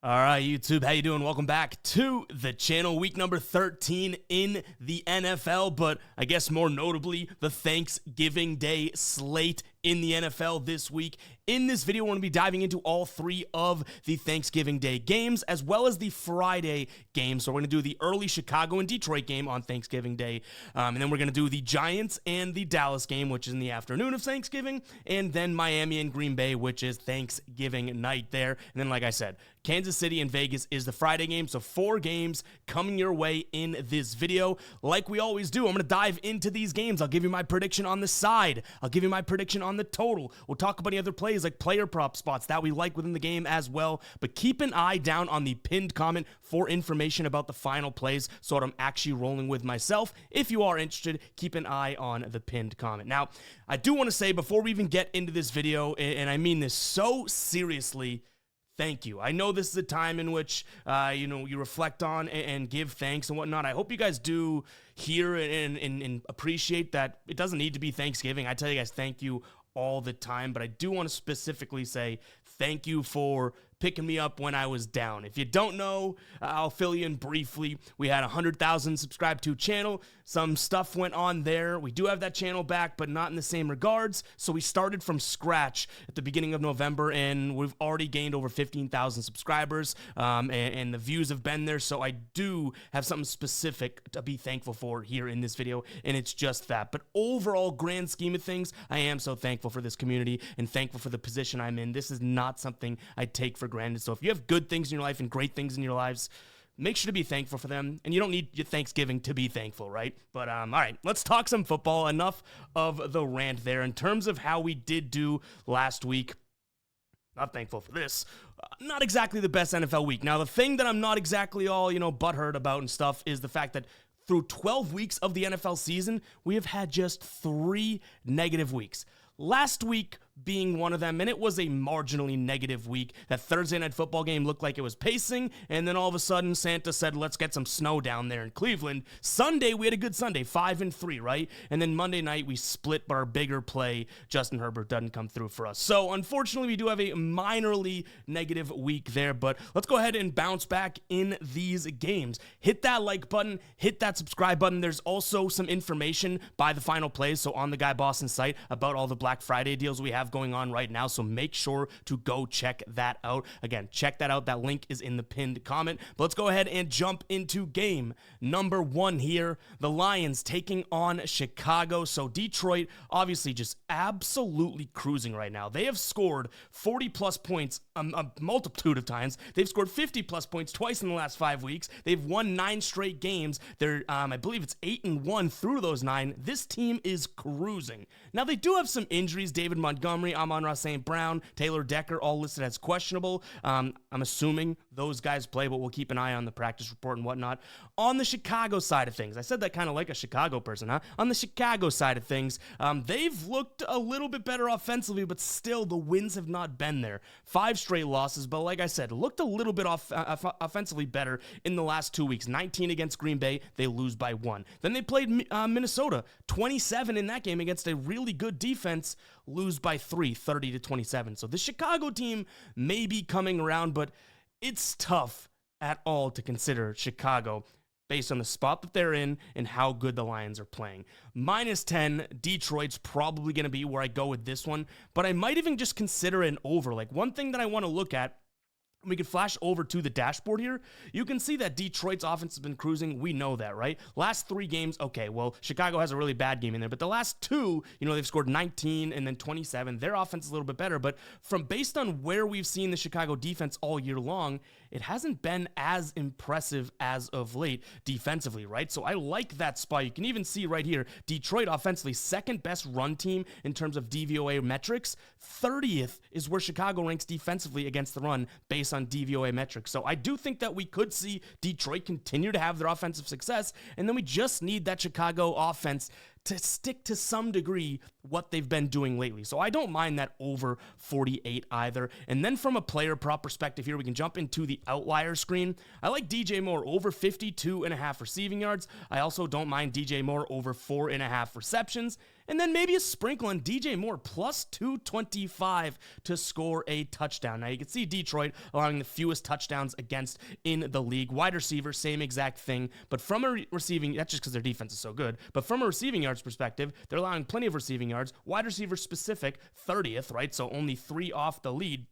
All right, YouTube, how you doing? Welcome back to the channel. Week number 13 in the NFL, but I guess more notably, the Thanksgiving Day slate in the NFL this week. In this video, we're going to be diving into all three of the Thanksgiving Day games, as well as the Friday games. So we're going to do the early Chicago and Detroit game on Thanksgiving Day, and then we're going to do the Giants and the Dallas game, which is in the afternoon of Thanksgiving, and then Miami and Green Bay, which is Thanksgiving night there. And then, like I said, Kansas City and Vegas is the Friday game, so 4 games coming your way in this video. Like we always do, I'm going to dive into these games. I'll give you my prediction on the side. I'll give you my prediction on the total. We'll talk about any other plays like player prop spots that we like within the game as well. But keep an eye down on the pinned comment for information about the final plays, so what I'm actually rolling with myself. If you are interested, keep an eye on the pinned comment. Now, I do want to say before we even get into this video, and I mean this so seriously, thank you. I know this is a time in which, you reflect on and give thanks and whatnot. I hope you guys do hear and appreciate that it doesn't need to be Thanksgiving. I tell you guys thank you all the time, but I do want to specifically say thank you for picking me up when I was down. If you don't know, I'll fill you in briefly. We had 100,000 subscribed to a channel. Some stuff went on there. We do have that channel back, but not in the same regards. So we started from scratch at the beginning of November, and we've already gained over 15,000 subscribers, and the views have been there. So I do have something specific to be thankful for here in this video, and it's just that. But overall, grand scheme of things, I am so thankful for this community and thankful for the position I'm in. This is not something I take for granted. So if you have good things in your life and great things in your lives, make sure to be thankful for them. And you don't need your Thanksgiving to be thankful, right? But all right, let's talk some football. Enough of the rant there. In terms of how we did do last week, not thankful for this. Not exactly the best NFL week. Now, the thing that I'm not exactly all, butthurt about and stuff is the fact that through 12 weeks of the NFL season, we have had just 3 negative weeks. Last week being one of them, and it was a marginally negative week. That Thursday night football game looked like it was pacing, and then all of a sudden Santa said, let's get some snow down there in Cleveland. Sunday, we had a good Sunday, 5-3, right? And then Monday night, we split, but our bigger play, Justin Herbert, doesn't come through for us. So unfortunately, we do have a minorly negative week there, but let's go ahead and bounce back in these games. Hit that like button, hit that subscribe button. There's also some information by the final plays, so on the Guy Boston site, about all the Black Friday deals we have going on right now, so make sure to go check that out. Again, check that out. That link is in the pinned comment. But let's go ahead and jump into game number 1 here. The Lions taking on Chicago. So Detroit obviously just absolutely cruising right now. They have scored 40-plus points a multitude of times. They've scored 50-plus points twice in the last 5 weeks. They've won 9 straight games. They're, I believe it's 8-1 through those 9. This team is cruising. Now, they do have some injuries. David Montgomery, Amon-Ra St. Brown, Taylor Decker, all listed as questionable. I'm assuming those guys play, but we'll keep an eye on the practice report and whatnot. On the Chicago side of things, I said that kind of like a Chicago person, huh? On the Chicago side of things, they've looked a little bit better offensively, but still the wins have not been there. 5 straight losses, but like I said, looked a little bit offensively better in the last 2 weeks. 19 against Green Bay, they lose by 1. Then they played Minnesota, 27 in that game against a really good defense, lose by 3, 30-27. So the Chicago team may be coming around, but it's tough at all to consider Chicago based on the spot that they're in and how good the Lions are playing. -10, Detroit's probably going to be where I go with this one, but I might even just consider an over. Like, one thing that I want to look at, we can flash over to the dashboard here. You can see that Detroit's offense has been cruising. We know that, right? Last 3 games, okay, well, Chicago has a really bad game in there, but the last 2, they've scored 19 and then 27. Their offense is a little bit better, but based on where we've seen the Chicago defense all year long, it hasn't been as impressive as of late defensively, right? So I like that spot. You can even see right here, Detroit offensively, 2nd best run team in terms of DVOA metrics. 30th is where Chicago ranks defensively against the run based on DVOA metrics. So I do think that we could see Detroit continue to have their offensive success, and then we just need that Chicago offense to stick to some degree what they've been doing lately. So I don't mind that over 48 either. And then from a player prop perspective here, we can jump into the outlier screen. I like DJ Moore over 52.5 receiving yards. I also don't mind DJ Moore over 4.5 receptions. And then maybe a sprinkle on DJ Moore plus 225 to score a touchdown. Now you can see Detroit allowing the fewest touchdowns against in the league. Wide receiver, same exact thing. But from a receiving, that's just because their defense is so good. But from a receiving yards perspective, they're allowing plenty of receiving yards. Wide receiver specific, 30th, right? So only 3 off the lead.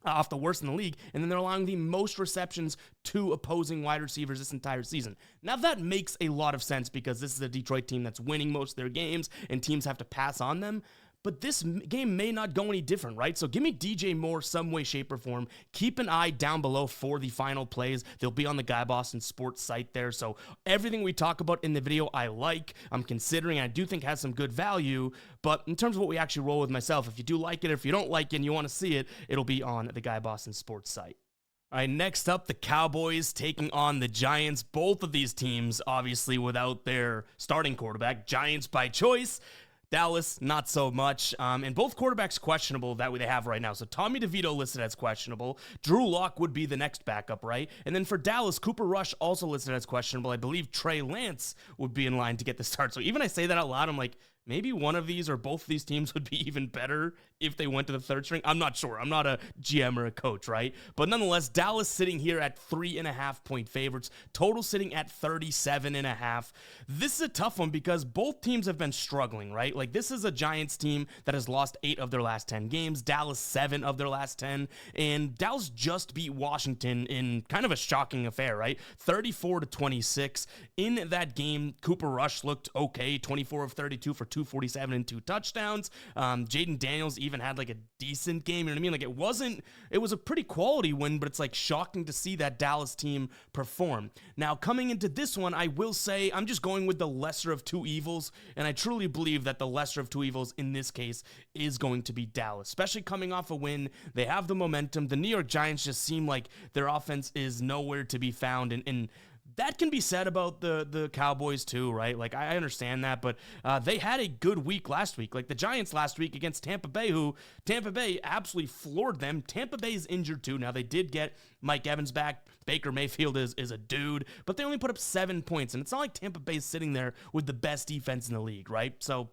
Off the worst in the league, and then they're allowing the most receptions to opposing wide receivers this entire season. Now that makes a lot of sense because this is a Detroit team that's winning most of their games and teams have to pass on them. But this game may not go any different, right? So give me DJ Moore some way, shape, or form. Keep an eye down below for the final plays. They'll be on the Guy Boston Sports site there. So everything we talk about in the video, I like. I'm considering. I do think has some good value. But in terms of what we actually roll with myself, if you do like it, or if you don't like it and you want to see it, it'll be on the Guy Boston Sports site. All right, next up, the Cowboys taking on the Giants. Both of these teams, obviously, without their starting quarterback. Giants by choice. Dallas, not so much. And both quarterbacks questionable that way they have right now. So Tommy DeVito listed as questionable. Drew Lock would be the next backup, right? And then for Dallas, Cooper Rush also listed as questionable. I believe Trey Lance would be in line to get the start. So even I say that out loud, I'm like, maybe one of these or both of these teams would be even better if they went to the third string. I'm not sure. I'm not a GM or a coach, right? But nonetheless, Dallas sitting here at 3.5-point favorites. Total sitting at 37.5. This is a tough one because both teams have been struggling, right? Like this is a Giants team that has lost 8 of their last 10 games. Dallas 7 of their last 10. And Dallas just beat Washington in kind of a shocking affair, right? 34-26. In that game, Cooper Rush looked okay. 24 of 32 for 247 and 2 touchdowns. Jaden Daniels even had like a decent game. You know what I mean? Like it was a pretty quality win, but it's like shocking to see that Dallas team perform. Now coming into this one, I will say I'm just going with the lesser of two evils. And I truly believe that the lesser of two evils in this case is going to be Dallas, especially coming off a win. They have the momentum. The New York Giants just seem like their offense is nowhere to be found. And that can be said about the Cowboys too, right? Like, I understand that, but they had a good week last week. Like, the Giants last week against Tampa Bay, who Tampa Bay absolutely floored them. Tampa Bay is injured too. Now, they did get Mike Evans back. Baker Mayfield is a dude, but they only put up 7 points, and it's not like Tampa Bay is sitting there with the best defense in the league, right? So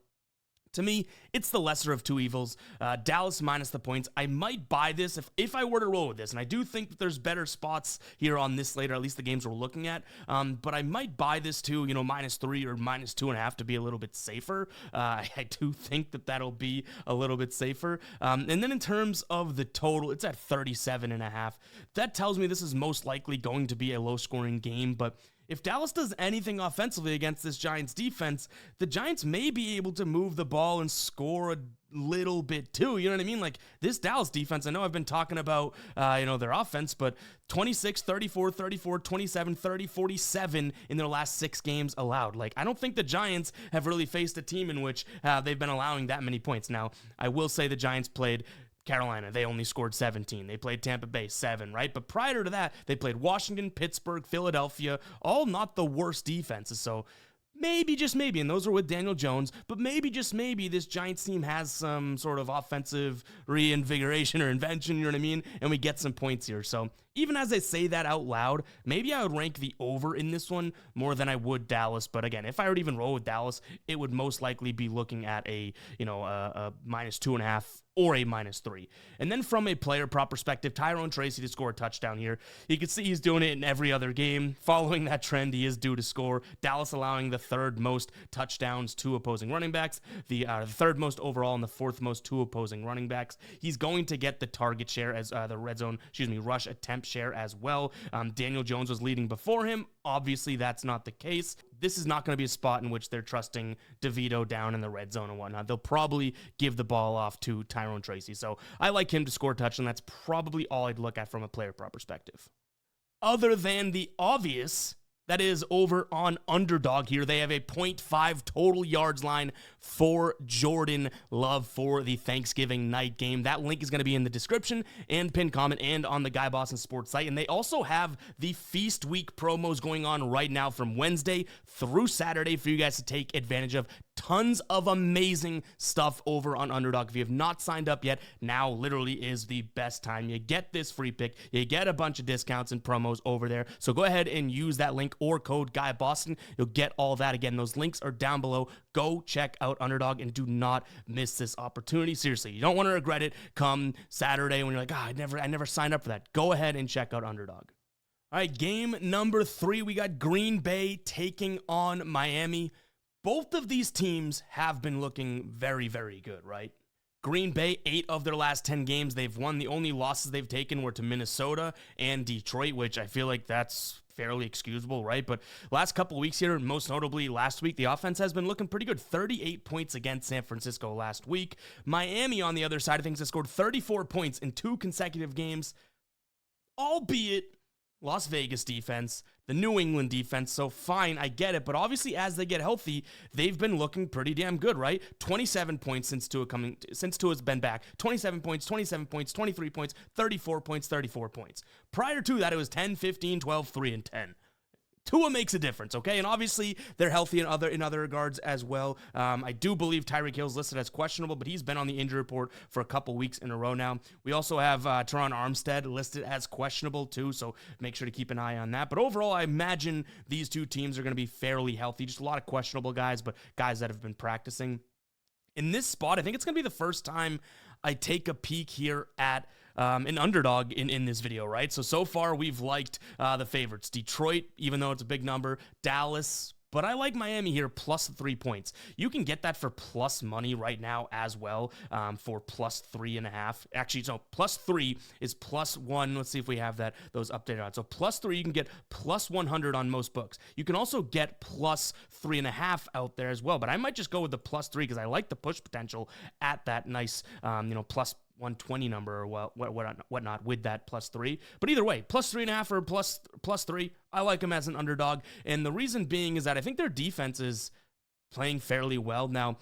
to me, it's the lesser of two evils. Dallas minus the points. I might buy this if I were to roll with this, and I do think that there's better spots here on this slate, or at least the games we're looking at. But I might buy this too, -3 or -2.5 to be a little bit safer. I do think that that'll be a little bit safer. And then in terms of the total, it's at 37.5. That tells me this is most likely going to be a low-scoring game, but if Dallas does anything offensively against this Giants defense, the Giants may be able to move the ball and score a little bit too. You know what I mean? Like this Dallas defense, I know I've been talking about, their offense, but 26, 34, 34, 27, 30, 47 in their last 6 games allowed. Like, I don't think the Giants have really faced a team in which they've been allowing that many points. Now, I will say the Giants played Carolina, they only scored 17. They played Tampa Bay, 7, right? But prior to that, they played Washington, Pittsburgh, Philadelphia, all not the worst defenses. So maybe, just maybe, and those are with Daniel Jones, but maybe, just maybe, this Giants team has some sort of offensive reinvigoration or invention, you know what I mean? And we get some points here. So even as I say that out loud, maybe I would rank the over in this one more than I would Dallas. But again, if I were to even roll with Dallas, it would most likely be looking at a -2.5 or a -3. And then from a player prop perspective, Tyrone Tracy to score a touchdown here. You can see he's doing it in every other game. Following that trend, he is due to score. Dallas allowing the 3rd most touchdowns to opposing running backs, the 3rd most overall and the 4th most to opposing running backs. He's going to get the target share as the rush attempt share as well. Daniel Jones was leading before him. Obviously, that's not the case. This is not going to be a spot in which they're trusting DeVito down in the red zone and whatnot. They'll probably give the ball off to Tyrone Tracy. So I like him to score a touchdown. That's probably all I'd look at from a player prop perspective. Other than the obvious That is over on Underdog here. They have a 0.5 total yards line for Jordan Love for the Thanksgiving night game. That link is going to be in the description and pinned comment and on the Guy Boston Sports site. And they also have the Feast Week promos going on right now from Wednesday through Saturday for you guys to take advantage of. Tons of amazing stuff over on Underdog. If you have not signed up yet, now literally is the best time. You get this free pick. You get a bunch of discounts and promos over there. So go ahead and use that link or code Guy Boston. You'll get all that. Again, those links are down below. Go check out Underdog and do not miss this opportunity. Seriously, you don't want to regret it come Saturday when you're like, I never signed up for that. Go ahead and check out Underdog. All right, game number 3, we got Green Bay taking on Miami. Both of these teams have been looking very, very good, right? Green Bay, 8 of their last 10 games, they've won. The only losses they've taken were to Minnesota and Detroit, which I feel like that's fairly excusable, right? But last couple of weeks here, most notably last week, the offense has been looking pretty good. 38 points against San Francisco last week. Miami, on the other side of things, has scored 34 points in 2 consecutive games, albeit Las Vegas defense, the New England defense, so fine, I get it, but obviously as they get healthy, they've been looking pretty damn good, right? 27 points since Tua's been back. 27 points, 27 points, 23 points, 34 points, 34 points. Prior to that, it was 10, 15, 12, 3, and 10. Tua makes a difference, okay? And obviously, they're healthy in other regards as well. I do believe Tyreek Hill's listed as questionable, but he's been on the injury report for a couple weeks in a row now. We also have Teron Armstead listed as questionable too, so make sure to keep an eye on that. But overall, I imagine these two teams are going to be fairly healthy. Just a lot of questionable guys, but guys that have been practicing. In this spot, I think it's going to be the first time I take a peek here at an underdog in this video, right? So far we've liked the favorites. Detroit, even though it's a big number. Dallas, but I like Miami here, plus 3 points. You can get that for plus money right now as well, for plus 3.5. Actually, so plus 3 is plus 1. Let's see if we have those updated odds. So plus 3, you can get plus 100 on most books. You can also get plus 3.5 out there as well, but I might just go with the plus 3 because I like the push potential at that nice, plus 120 number or whatnot with that plus 3. But either way, plus 3.5 or plus 3, I like them as an underdog. And the reason being is that I think their defense is playing fairly well. Now,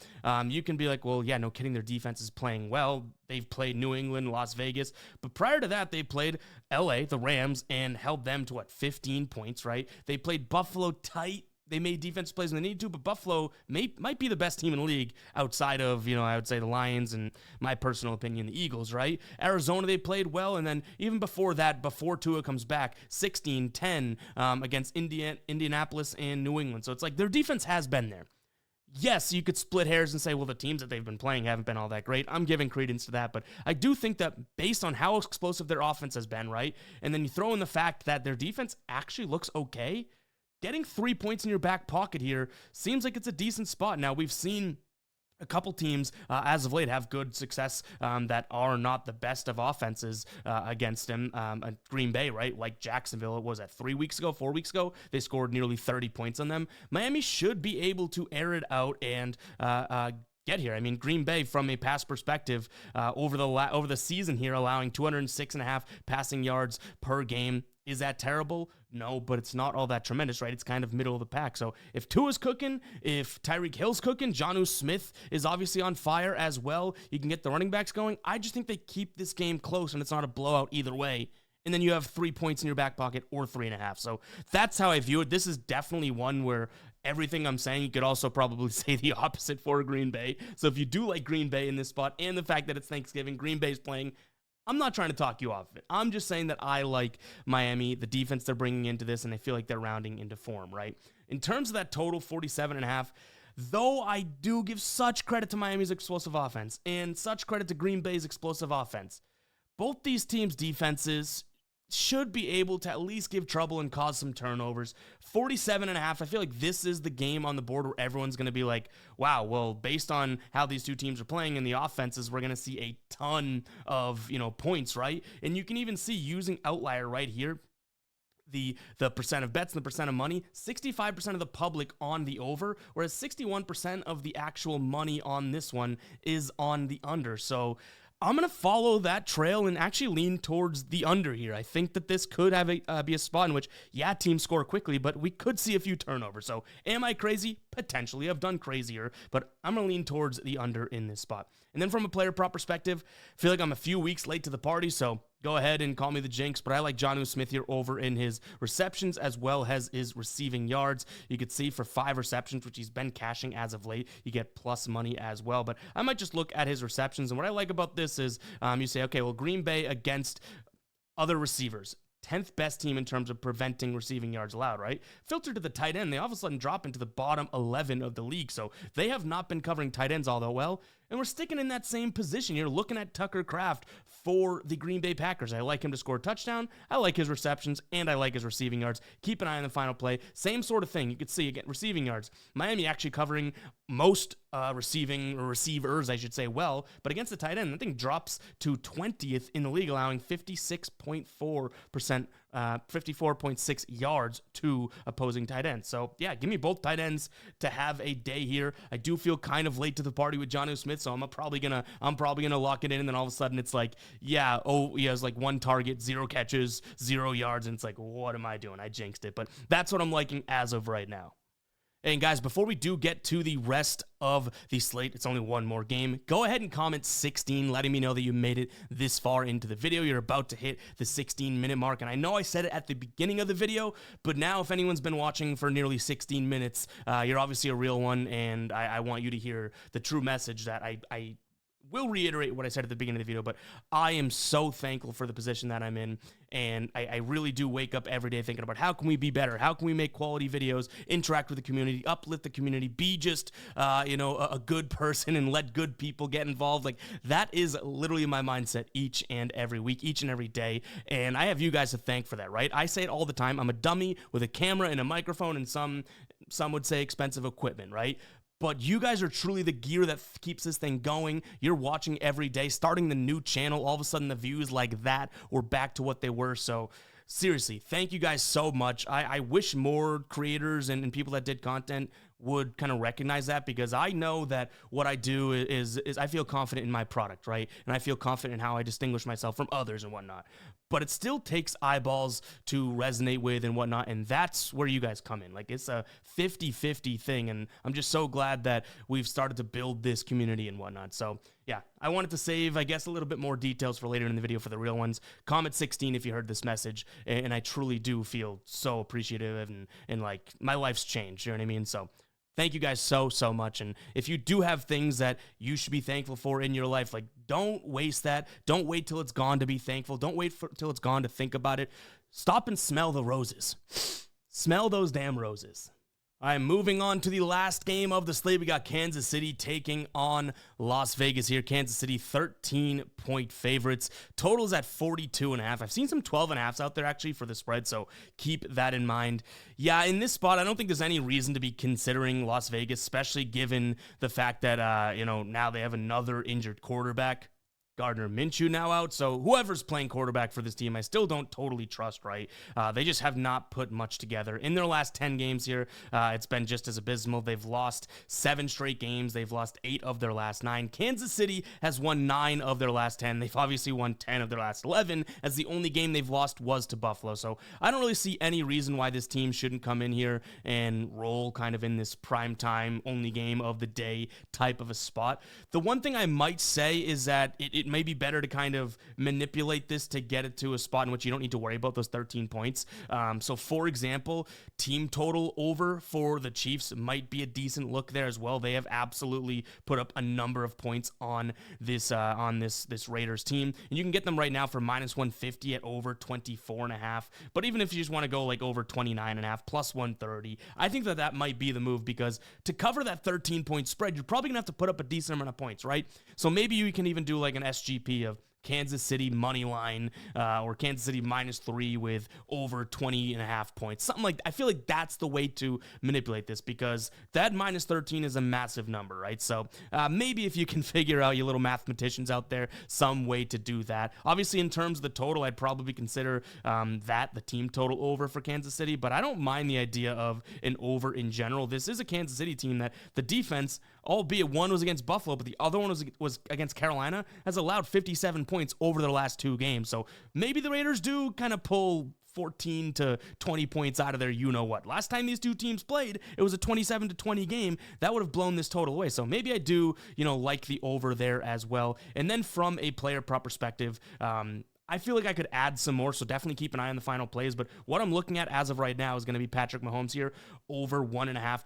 you can be like, well, yeah, no kidding, their defense is playing well. They've played New England, Las Vegas. But prior to that, they played LA, the Rams, and held them to 15 points, right? They played Buffalo tight. They made defense plays when they need to, but Buffalo might be the best team in the league outside of, I would say the Lions and, my personal opinion, the Eagles, right? Arizona, they played well, and then even before that, before Tua comes back, 16-10 against Indianapolis and New England. So it's like their defense has been there. Yes, you could split hairs and say, well, the teams that they've been playing haven't been all that great. I'm giving credence to that, but I do think that based on how explosive their offense has been, right, and then you throw in the fact that their defense actually looks okay, getting 3 points in your back pocket here seems like it's a decent spot. Now, we've seen a couple teams as of late have good success that are not the best of offenses against him. Green Bay, right? Like Jacksonville, it was 4 weeks ago, they scored nearly 30 points on them. Miami should be able to air it out and get here. I mean, Green Bay, from a pass perspective, over the season here, allowing 206.5 passing yards per game. Is that terrible? No, but it's not all that tremendous, right? It's kind of middle of the pack. So if Tua's cooking, if Tyreek Hill's cooking, Jonnu Smith is obviously on fire as well. You can get the running backs going. I just think they keep this game close and it's not a blowout either way. And then you have 3 points in your back pocket or 3.5. So that's how I view it. This is definitely one where everything I'm saying, you could also probably say the opposite for Green Bay. So if you do like Green Bay in this spot and the fact that it's Thanksgiving, Green Bay's playing, I'm not trying to talk you off of it. I'm just saying that I like Miami, the defense they're bringing into this, and I feel like they're rounding into form, right? In terms of that total, 47.5, though I do give such credit to Miami's explosive offense and such credit to Green Bay's explosive offense, both these teams' defenses should be able to at least give trouble and cause some turnovers. 47.5, I feel like this is the game on the board where everyone's going to be like, wow, well, based on how these two teams are playing in the offenses, we're going to see a ton of, points, right? And you can even see, using Outlier right here, the percent of bets and the percent of money, 65% of the public on the over, whereas 61% of the actual money on this one is on the under. So I'm going to follow that trail and actually lean towards the under here. I think that this could have be a spot in which, yeah, teams score quickly, but we could see a few turnovers. So am I crazy? Potentially. I've done crazier, but I'm going to lean towards the under in this spot. And then from a player prop perspective, I feel like I'm a few weeks late to the party, so go ahead and call me the jinx, but I like Jonnu Smith here over in his receptions as well as his receiving yards. You could see for 5 receptions, which he's been cashing as of late, you get plus money as well. But I might just look at his receptions, and what I like about this is you say, okay, well, Green Bay against other receivers. 10th best team in terms of preventing receiving yards allowed, right? Filter to the tight end, they all of a sudden drop into the bottom 11 of the league. So they have not been covering tight ends all that well. And we're sticking in that same position. You're looking at Tucker Kraft for the Green Bay Packers. I like him to score a touchdown. I like his receptions, and I like his receiving yards. Keep an eye on the final play. Same sort of thing. You could see, again, receiving yards. Miami actually covering most receivers, I should say, well. But against the tight end, I think drops to 20th in the league, allowing 56.4%, 54.6 yards to opposing tight ends. So, yeah, give me both tight ends to have a day here. I do feel kind of late to the party with Jonnu Smith, so I'm probably gonna lock it in, and then all of a sudden it's like, yeah, oh, he has like 1 target, 0 catches, 0 yards, and it's like, what am I doing? I jinxed it. But that's what I'm liking as of right now. And guys, before we do get to the rest of the slate, it's only one more game, go ahead and comment 16, letting me know that you made it this far into the video. You're about to hit the 16-minute mark, and I know I said it at the beginning of the video, but now if anyone's been watching for nearly 16 minutes, you're obviously a real one, and I want you to hear the true message that I will reiterate what I said at the beginning of the video, but I am so thankful for the position that I'm in, and I really do wake up every day thinking about how can we be better, how can we make quality videos, interact with the community, uplift the community, be just, a good person and let good people get involved. Like, that is literally my mindset each and every week, each and every day, and I have you guys to thank for that, right? I say it all the time. I'm a dummy with a camera and a microphone and some would say expensive equipment, right? But you guys are truly the gear that keeps this thing going. You're watching every day, starting the new channel. All of a sudden, the views like that were back to what they were. So seriously, thank you guys so much. I wish more creators and people that did content would kind of recognize that, because I know that what I do is I feel confident in my product, right? And I feel confident in how I distinguish myself from others and whatnot. But it still takes eyeballs to resonate with and whatnot, and that's where you guys come in. Like, it's a 50-50 thing, and I'm just so glad that we've started to build this community and whatnot. So, yeah, I wanted to save, I guess, a little bit more details for later in the video for the real ones. Comment 16 if you heard this message, and I truly do feel so appreciative, and like, my life's changed, you know what I mean? So, thank you guys so much. And if you do have things that you should be thankful for in your life, like, don't waste that. Don't wait till it's gone to be thankful. Don't wait till it's gone to think about it. Stop and smell the roses. Smell those damn roses. All right, moving on to the last game of the slate. We got Kansas City taking on Las Vegas here. Kansas City 13-point favorites. Totals at 42.5. I've seen some 12.5s out there actually for the spread, so keep that in mind. Yeah, in this spot, I don't think there's any reason to be considering Las Vegas, especially given the fact that now they have another injured quarterback. Gardner Minshew now out, so whoever's playing quarterback for this team, I still don't totally trust, right? They just have not put much together. In their last 10 games here, it's been just as abysmal. They've lost 7 straight games. They've lost 8 of their last 9. Kansas City has won 9 of their last 10. They've obviously won 10 of their last 11, as the only game they've lost was to Buffalo. So I don't really see any reason why this team shouldn't come in here and roll kind of in this primetime only game of the day type of a spot. The one thing I might say is that it may be better to kind of manipulate this to get it to a spot in which you don't need to worry about those 13 points. So, for example, team total over for the Chiefs might be a decent look there as well. They have absolutely put up a number of points on this Raiders team, and you can get them right now for -150 at over 24.5. But even if you just want to go like over 29.5 plus 130, I think that might be the move, because to cover that 13-point spread, you're probably gonna have to put up a decent amount of points, right? So maybe you can even do like an SGP of Kansas City money line or Kansas City -3 with over 20.5 points. Something like that. I feel like that's the way to manipulate this, because that -13 is a massive number, right? So maybe if you can figure out, you little mathematicians out there, some way to do that. Obviously, in terms of the total, I'd probably consider the team total over for Kansas City, but I don't mind the idea of an over in general. This is a Kansas City team that the defense, albeit one was against Buffalo, but the other one was against Carolina, has allowed 57 points over their last 2 games. So maybe the Raiders do kind of pull 14 to 20 points out of there, you know what. Last time these two teams played, it was a 27-20 game. That would have blown this total away. So maybe I do, like the over there as well. And then from a player prop perspective, I feel like I could add some more, so definitely keep an eye on the final plays. But what I'm looking at as of right now is going to be Patrick Mahomes here, over 1.5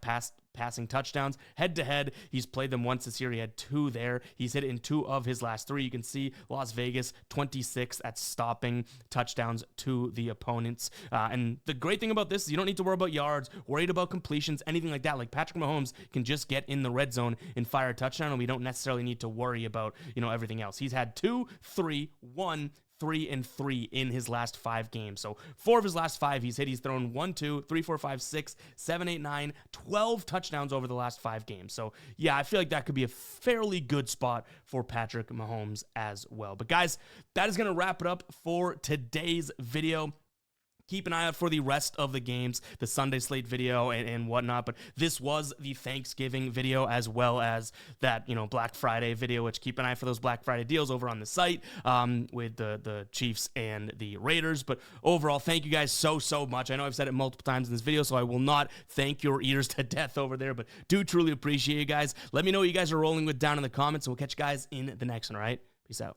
passing touchdowns. Head-to-head, he's played them once this year. He had 2 there. He's hit it in 2 of his last 3. You can see Las Vegas, 26 at stopping touchdowns to the opponents. And the great thing about this is you don't need to worry about yards, worried about completions, anything like that. Like, Patrick Mahomes can just get in the red zone and fire a touchdown, and we don't necessarily need to worry about, everything else. He's had 2, 3, 1, 3, and 3 in his last 5 games. So 4 of his last 5 he's hit. He's thrown 1, 2, 3, 4, 5, 6, 7, 8, 9, 12 touchdowns over the last 5 games. So yeah, I feel like that could be a fairly good spot for Patrick Mahomes as well. But guys, that is going to wrap it up for today's video. Keep an eye out for the rest of the games, the Sunday slate video and whatnot. But this was the Thanksgiving video, as well as that, Black Friday video, which keep an eye for those Black Friday deals over on the site with the Chiefs and the Raiders. But overall, thank you guys so much. I know I've said it multiple times in this video, so I will not thank your ears to death over there, but do truly appreciate you guys. Let me know what you guys are rolling with down in the comments, and we'll catch you guys in the next one, all right? Peace out.